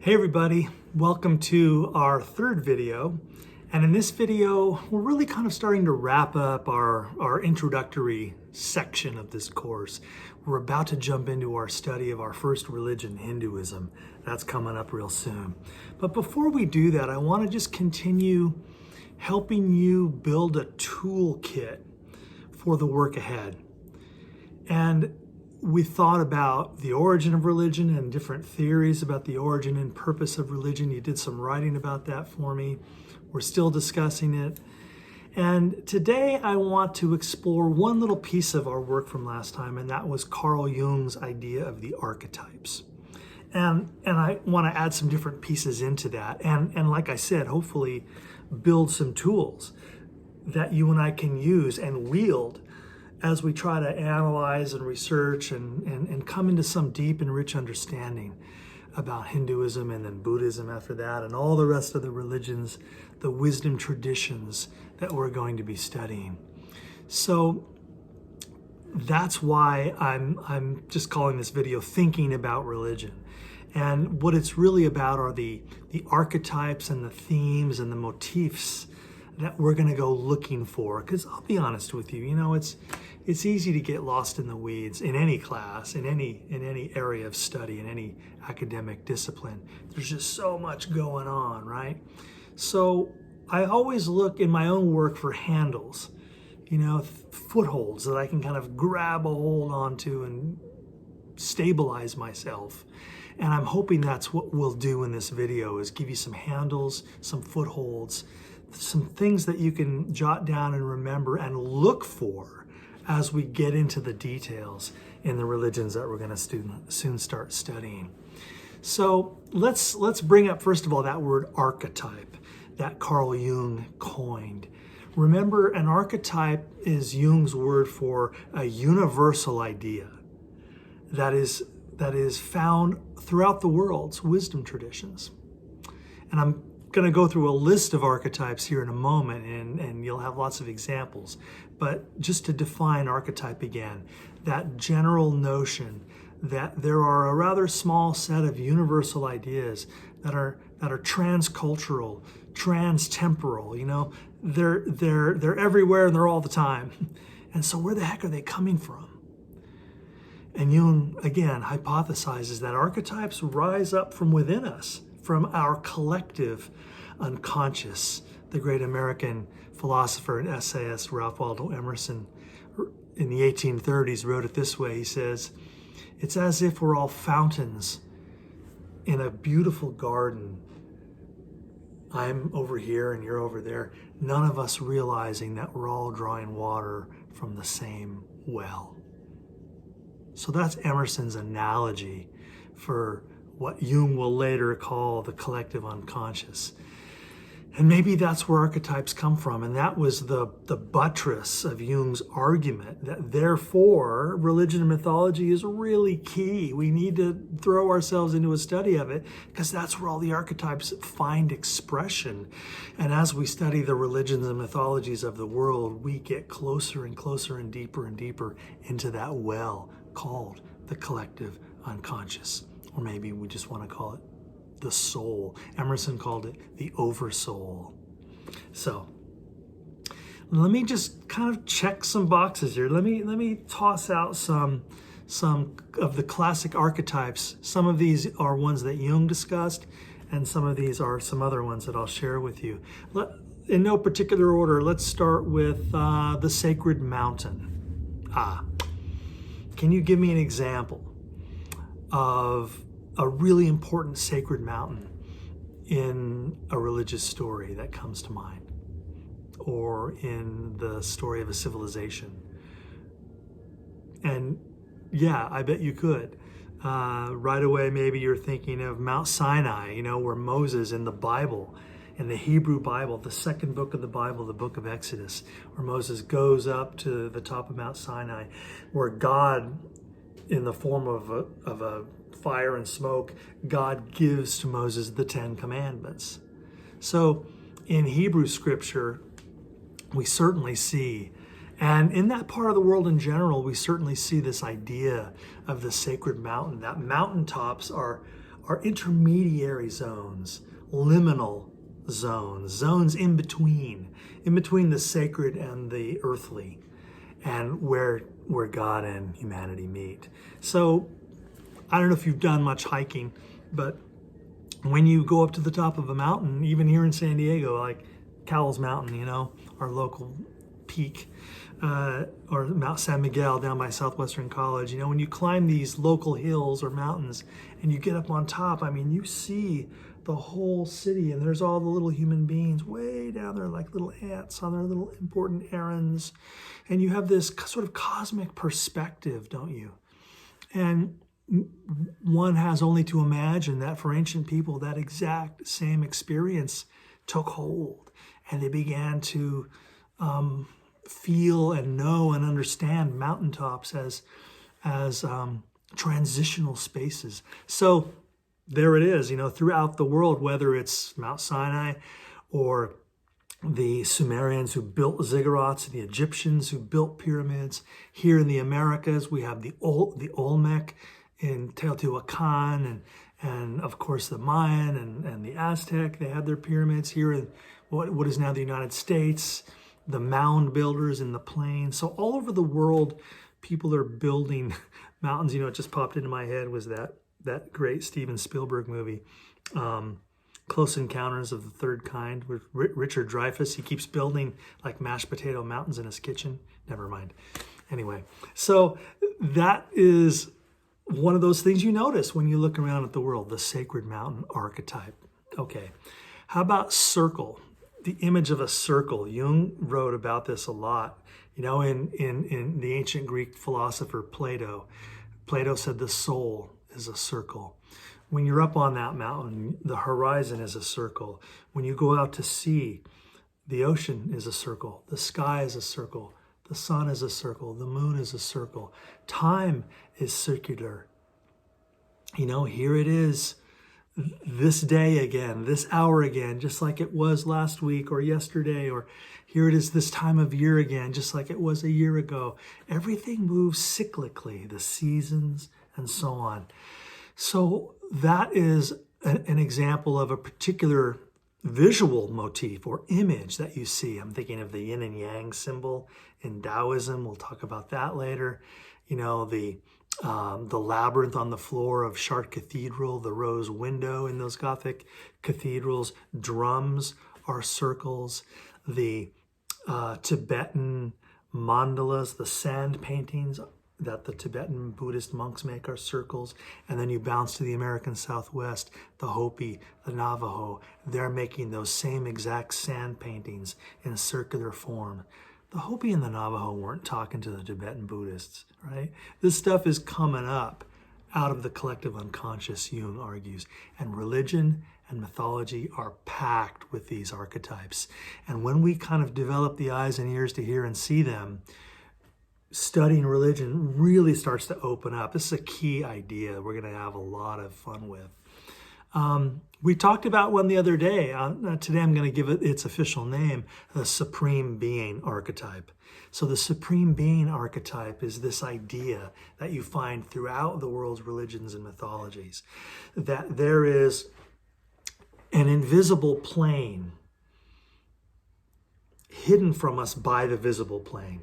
Hey everybody, welcome to our third video. And in this video, we're really kind of starting to wrap up our introductory section of this course. We're about to jump into our study of our first religion, Hinduism. That's coming up real soon. But before we do that, I want to just continue helping you build a toolkit for the work ahead. And we thought about the origin of religion and different theories about the origin and purpose of religion. You did some writing about that for me. We're still discussing it. And today I want to explore one little piece of our work from last time, and that was Carl Jung's idea of the archetypes. And I want to add some different pieces into that. And like I said, hopefully build some tools that you and I can use and wield as we try to analyze and research and come into some deep and rich understanding about Hinduism and then Buddhism after that and all the rest of the religions, the wisdom traditions that we're going to be studying. So that's why I'm just calling this video Thinking About Religion. And what it's really about are the archetypes and the themes and the motifs that we're going to go looking for. Because I'll be honest with you, it's easy to get lost in the weeds in any class, in any area of study, in any academic discipline. There's just so much going on, right? So I always look in my own work for handles, footholds that I can kind of grab a hold onto and stabilize myself. And I'm hoping that's what we'll do in this video, is give you some handles, some footholds, some things that you can jot down and remember and look for as we get into the details in the religions that we're going to soon start studying. So let's bring up, first of all, that word archetype that Carl Jung coined. Remember, an archetype is Jung's word for a universal idea that is found throughout the world's wisdom traditions. And I'm going to go through a list of archetypes here in a moment, and you'll have lots of examples. But just to define archetype again, that general notion that there are a rather small set of universal ideas that are transcultural, trans-temporal, they're everywhere and they're all the time. And so where the heck are they coming from? And Jung, again, hypothesizes that archetypes rise up from within us, from our collective unconscious. The great American philosopher and essayist Ralph Waldo Emerson in the 1830s wrote it this way. He says, "It's as if we're all fountains in a beautiful garden. I'm over here and you're over there, none of us realizing that we're all drawing water from the same well." So that's Emerson's analogy for what Jung will later call the collective unconscious. And maybe that's where archetypes come from. And that was the buttress of Jung's argument that therefore religion and mythology is really key. We need to throw ourselves into a study of it because that's where all the archetypes find expression. And as we study the religions and mythologies of the world, we get closer and closer and deeper into that well called the collective unconscious. Or maybe we just want to call it the soul. Emerson called it the oversoul. So let me just kind of check some boxes here. Let me toss out some of the classic archetypes. Some of these are ones that Jung discussed, and some of these are some other ones that I'll share with you. In no particular order, let's start with the sacred mountain. Can you give me an example of a really important sacred mountain in a religious story that comes to mind, or in the story of a civilization? And yeah, I bet you could. Right away, maybe you're thinking of Mount Sinai, where Moses in the Bible, in the Hebrew Bible, the second book of the Bible, the book of Exodus, where Moses goes up to the top of Mount Sinai, where God, in the form of a fire and smoke, God gives to Moses the 10 Commandments. So in Hebrew scripture, we certainly see, and in that part of the world in general, we certainly see this idea of the sacred mountain, that mountaintops are are intermediary zones, liminal zones, zones in between the sacred and the earthly, and where God and humanity meet. So I don't know if you've done much hiking, but when you go up to the top of a mountain, even here in San Diego, like Cowles Mountain, you know, our local peak, or Mount San Miguel down by Southwestern College, you know, when you climb these local hills or mountains and you get up on top, I mean, you see the whole city, and there's all the little human beings way down there like little ants on their little important errands. And you have this sort of cosmic perspective, don't you? And one has only to imagine that for ancient people, that exact same experience took hold, and they began to feel and know and understand mountaintops as transitional spaces. So there it is, you know, throughout the world, whether it's Mount Sinai or the Sumerians who built ziggurats, the Egyptians who built pyramids. Here in the Americas, we have the Olmec in Teotihuacan, and of course the Mayan and the Aztec. They had their pyramids here in what is now the United States, the mound builders in the plains. So all over the world, people are building mountains. You know, it just popped into my head was that great Steven Spielberg movie, Close Encounters of the Third Kind, with Richard Dreyfuss. He keeps building like mashed potato mountains in his kitchen. Never mind. Anyway, so that is one of those things you notice when you look around at the world, the sacred mountain archetype. Okay, how about circle? The image of a circle. Jung wrote about this a lot. You know, in the ancient Greek philosopher Plato said the soul is a circle. When you're up on that mountain, the horizon is a circle. When you go out to sea, the ocean is a circle. The sky is a circle. The sun is a circle. The moon is a circle. Time is circular. You know, here it is this day again, this hour again, just like it was last week or yesterday, or here it is this time of year again, just like it was a year ago. Everything moves cyclically, the seasons and so on. So that is an example of a particular visual motif or image that you see. I'm thinking of the yin and yang symbol in Taoism. We'll talk about that later. You know, the labyrinth on the floor of Chartres Cathedral, the rose window in those Gothic cathedrals, drums are circles, the Tibetan mandalas, the sand paintings that the Tibetan Buddhist monks make are circles. And then you bounce to the American Southwest, the Hopi, the Navajo. They're making those same exact sand paintings in circular form. The Hopi and the Navajo weren't talking to the Tibetan Buddhists, right? This stuff is coming up out of the collective unconscious, Jung argues. And religion and mythology are packed with these archetypes. And when we kind of develop the eyes and ears to hear and see them, studying religion really starts to open up. This is a key idea we're going to have a lot of fun with. We talked about one the other day. Today I'm going to give it its official name, the Supreme Being archetype. So the Supreme Being archetype is this idea that you find throughout the world's religions and mythologies, that there is an invisible plane hidden from us by the visible plane.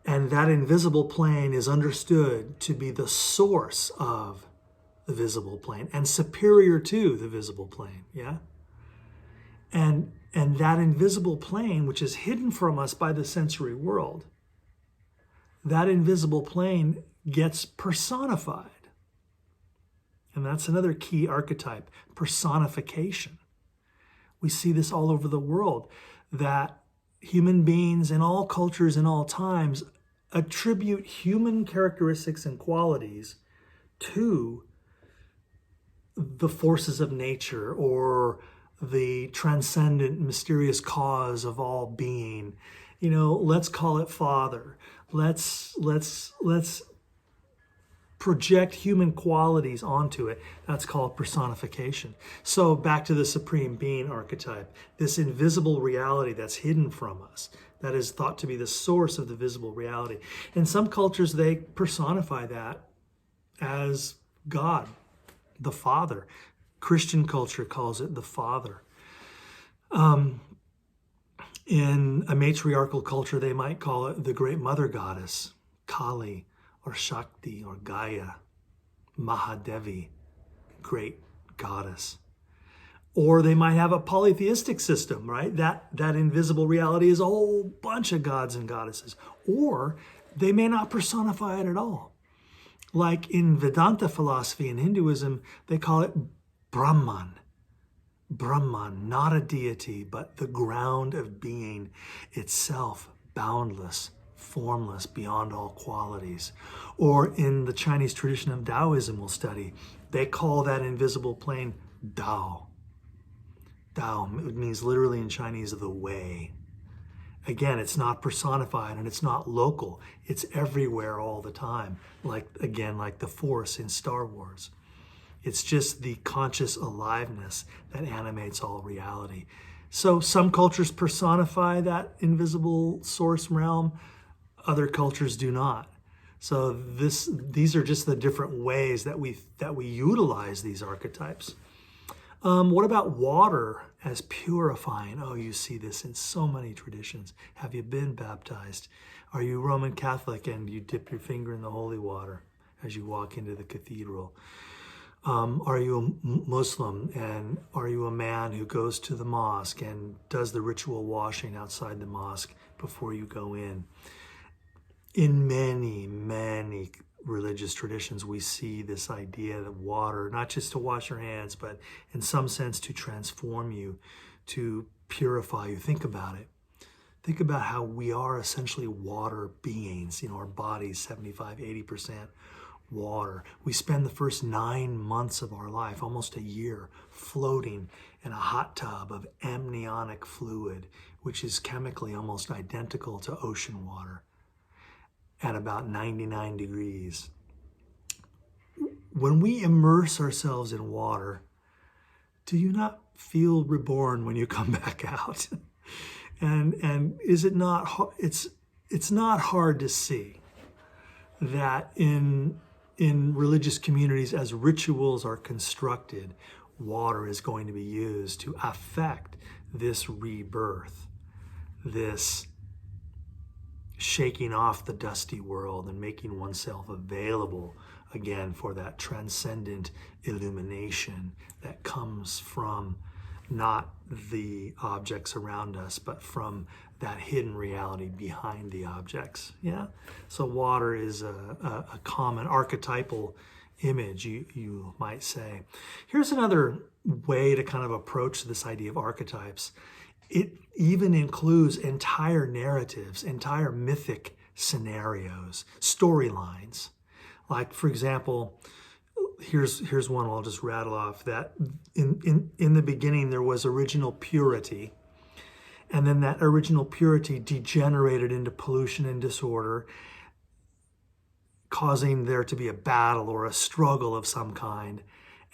And that invisible plane is understood to be the source of the visible plane and superior to the visible plane, yeah? And that invisible plane, which is hidden from us by the sensory world, that invisible plane gets personified. And that's another key archetype, personification. We see this all over the world, that human beings in all cultures in all times attribute human characteristics and qualities to the forces of nature or the transcendent, mysterious cause of all being. You know, let's call it Father. Let's project human qualities onto it. That's called personification. So back to the Supreme Being archetype, this invisible reality that's hidden from us, that is thought to be the source of the visible reality. In some cultures, they personify that as God, the Father. Christian culture calls it the Father. In a matriarchal culture, they might call it the Great Mother Goddess, Kali, or Shakti, or Gaia, Mahadevi, Great Goddess. Or they might have a polytheistic system, right? That invisible reality is a whole bunch of gods and goddesses. Or they may not personify it at all. Like in Vedanta philosophy and Hinduism, they call it Brahman. Brahman, not a deity, but the ground of being itself, boundless, formless, beyond all qualities. Or in the Chinese tradition of Taoism we'll study, they call that invisible plane Tao. Tao, it means literally in Chinese, the way. Again, it's not personified and it's not local. It's everywhere all the time, like the Force in Star Wars. It's just the conscious aliveness that animates all reality. So some cultures personify that invisible source realm, other cultures do not. So these are just the different ways that we utilize these archetypes. What about water as purifying? Oh, you see this in so many traditions. Have you been baptized? Are you Roman Catholic and you dip your finger in the holy water as you walk into the cathedral? Are you a Muslim and are you a man who goes to the mosque and does the ritual washing outside the mosque before you go in? In many, many religious traditions, we see this idea of water, not just to wash your hands, but in some sense to transform you, to purify you. Think about it. Think about how we are essentially water beings. Our bodies, 75, 80% water. We spend the first 9 months of our life, almost a year, floating in a hot tub of amniotic fluid, which is chemically almost identical to ocean water, at about 99 degrees. When we immerse ourselves in water, do you not feel reborn when you come back out? And is it not? It's not hard to see that in religious communities, as rituals are constructed, water is going to be used to affect this rebirth, this shaking off the dusty world and making oneself available again for that transcendent illumination that comes from not the objects around us, but from that hidden reality behind the objects. Yeah. So water is a common archetypal image, you might say. Here's another way to kind of approach this idea of archetypes. It even includes entire narratives, entire mythic scenarios, storylines. Like, for example, here's one I'll just rattle off, that in the beginning there was original purity, and then that original purity degenerated into pollution and disorder, causing there to be a battle or a struggle of some kind.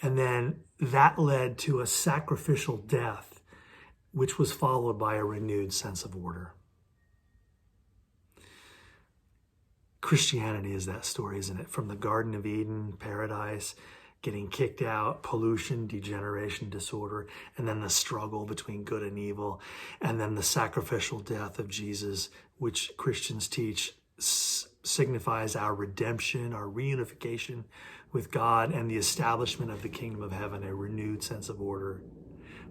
And then that led to a sacrificial death, which was followed by a renewed sense of order. Christianity is that story, isn't it? From the Garden of Eden, paradise, getting kicked out, pollution, degeneration, disorder, and then the struggle between good and evil, and then the sacrificial death of Jesus, which Christians teach signifies our redemption, our reunification with God, and the establishment of the kingdom of heaven, a renewed sense of order.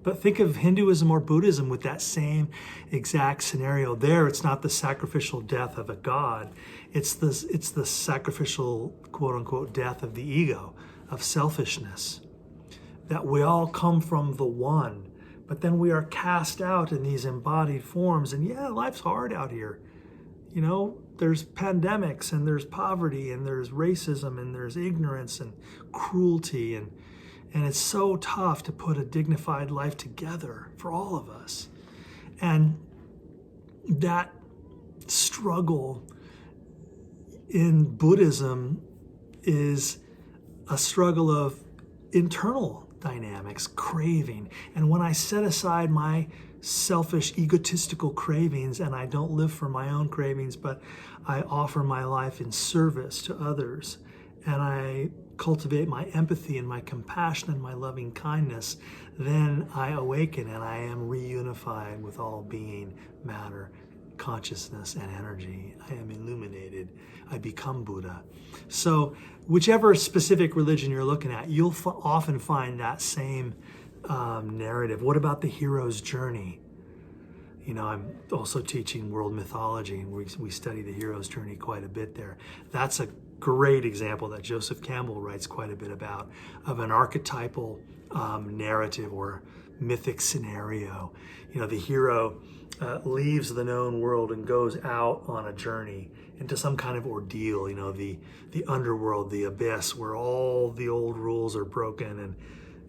But think of Hinduism or Buddhism with that same exact scenario. There, it's not the sacrificial death of a god. It's the sacrificial, quote unquote, death of the ego, of selfishness. That we all come from the one, but then we are cast out in these embodied forms. And yeah, life's hard out here. There's pandemics and there's poverty and there's racism and there's ignorance and cruelty and it's so tough to put a dignified life together for all of us. And that struggle in Buddhism is a struggle of internal dynamics, craving. And when I set aside my selfish, egotistical cravings and I don't live for my own cravings, but I offer my life in service to others, and I cultivate my empathy and my compassion and my loving kindness, then I awaken and I am reunified with all being, matter, consciousness, and energy. I am illuminated. I become Buddha. So whichever specific religion you're looking at, you'll often find that same narrative. What about the hero's journey? You know, I'm also teaching world mythology, and we study the hero's journey quite a bit there. That's a great example that Joseph Campbell writes quite a bit about, of an archetypal narrative or mythic scenario. You know, the hero leaves the known world and goes out on a journey into some kind of ordeal, you know, the underworld, the abyss, where all the old rules are broken,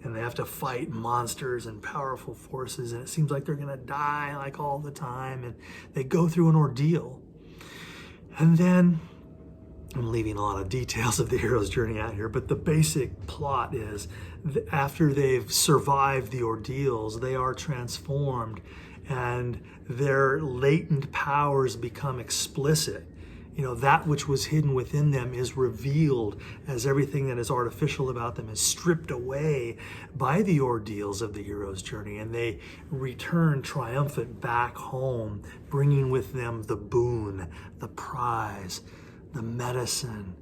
and they have to fight monsters and powerful forces, and it seems like they're gonna die like all the time, and they go through an ordeal. And then, I'm leaving a lot of details of the hero's journey out here, but the basic plot is after they've survived the ordeals, they are transformed and their latent powers become explicit. You know, that which was hidden within them is revealed as everything that is artificial about them is stripped away by the ordeals of the hero's journey, and they return triumphant back home, bringing with them the boon, the prize, the medicine,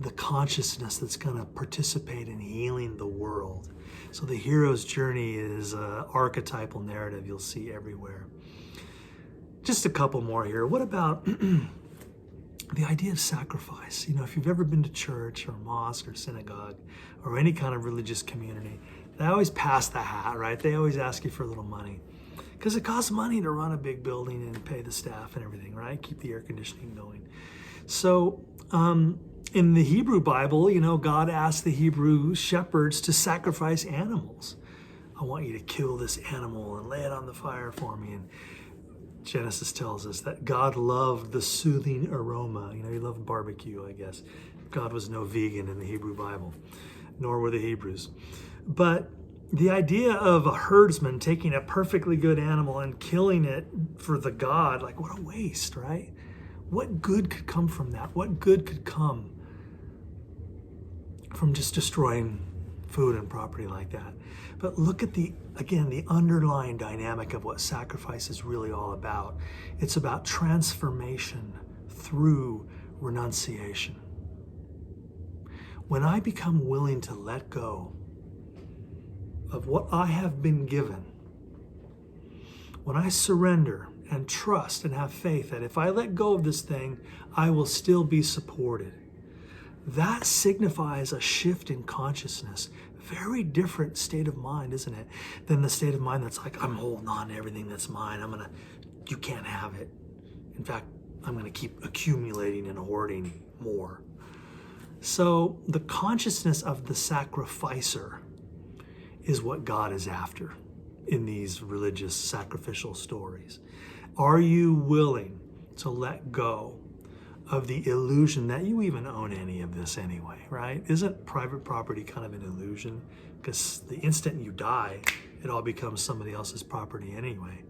the consciousness that's going to participate in healing the world. So the hero's journey is an archetypal narrative you'll see everywhere. Just a couple more here. What about the idea of sacrifice? You know, if you've ever been to church or mosque or synagogue or any kind of religious community, they always pass the hat, right? They always ask you for a little money, because it costs money to run a big building and pay the staff and everything, right? Keep the air conditioning going. So in the Hebrew Bible, you know, God asked the Hebrew shepherds to sacrifice animals. I want you to kill this animal and lay it on the fire for me. And Genesis tells us that God loved the soothing aroma. You know, he loved barbecue, I guess. God was no vegan in the Hebrew Bible, nor were the Hebrews. But the idea of a herdsman taking a perfectly good animal and killing it for the God, like, what a waste, right? What good could come from that? What good could come from just destroying food and property like that? But look at the underlying dynamic of what sacrifice is really all about. It's about transformation through renunciation. When I become willing to let go of what I have been given, when I surrender and trust and have faith that if I let go of this thing, I will still be supported, that signifies a shift in consciousness. Very different state of mind, isn't it, than the state of mind that's like, I'm holding on to everything that's mine. You can't have it. In fact, I'm gonna keep accumulating and hoarding more. So the consciousness of the sacrificer is what God is after in these religious sacrificial stories. Are you willing to let go of the illusion that you even own any of this anyway, right? Isn't private property kind of an illusion? Because the instant you die, it all becomes somebody else's property anyway.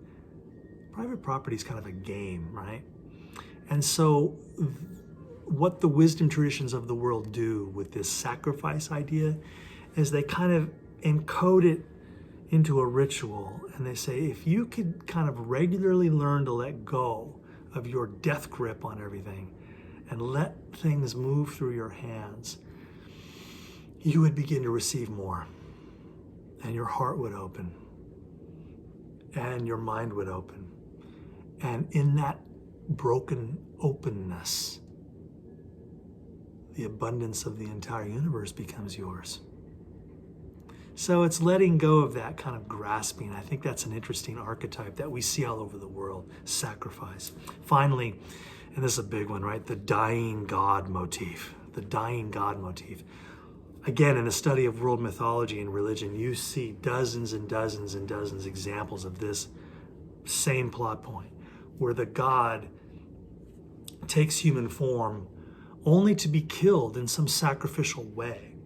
Private property is kind of a game, right? And so what the wisdom traditions of the world do with this sacrifice idea is they kind of encode it into a ritual, and they say, if you could kind of regularly learn to let go of your death grip on everything and let things move through your hands, you would begin to receive more, and your heart would open, and your mind would open. And in that broken openness, the abundance of the entire universe becomes yours. So it's letting go of that kind of grasping. I think that's an interesting archetype that we see all over the world, sacrifice. Finally, and this is a big one, right? The dying God motif. The dying God motif. Again, in the study of world mythology and religion, you see dozens and dozens and dozens examples of this same plot point, where the God takes human form only to be killed in some sacrificial way.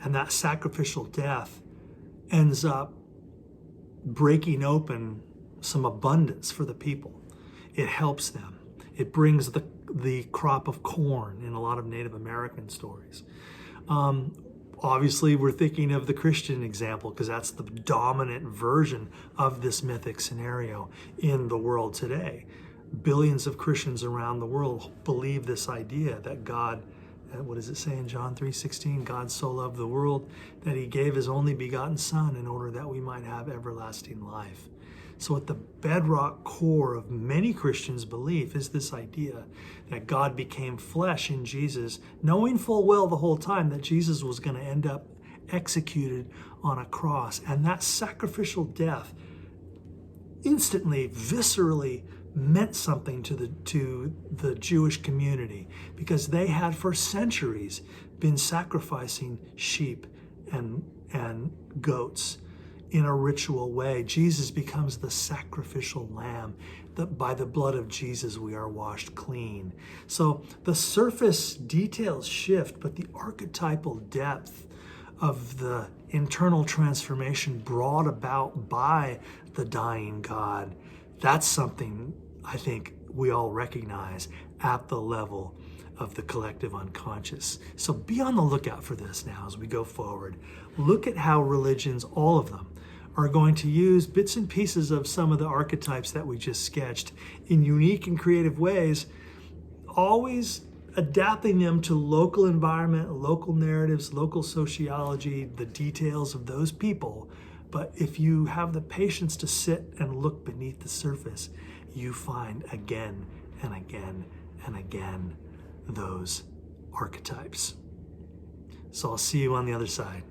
And that sacrificial death ends up breaking open some abundance for the people. It helps them. It brings the crop of corn in a lot of Native American stories. Obviously, we're thinking of the Christian example because that's the dominant version of this mythic scenario in the world today. Billions of Christians around the world believe this idea that God, what does it say in John 3:16? God so loved the world that he gave his only begotten Son in order that we might have everlasting life. So at the bedrock core of many Christians' belief is this idea that God became flesh in Jesus, knowing full well the whole time that Jesus was going to end up executed on a cross. And that sacrificial death instantly, viscerally meant something to the Jewish community, because they had for centuries been sacrificing sheep and goats in a ritual way. Jesus becomes the sacrificial lamb. By the blood of Jesus, we are washed clean. So the surface details shift, but the archetypal depth of the internal transformation brought about by the dying God, that's something I think we all recognize at the level of the collective unconscious. So be on the lookout for this now as we go forward. Look at how religions, all of them, are going to use bits and pieces of some of the archetypes that we just sketched in unique and creative ways, always adapting them to local environment, local narratives, local sociology, the details of those people. But if you have the patience to sit and look beneath the surface, you find again and again and again those archetypes. So I'll see you on the other side.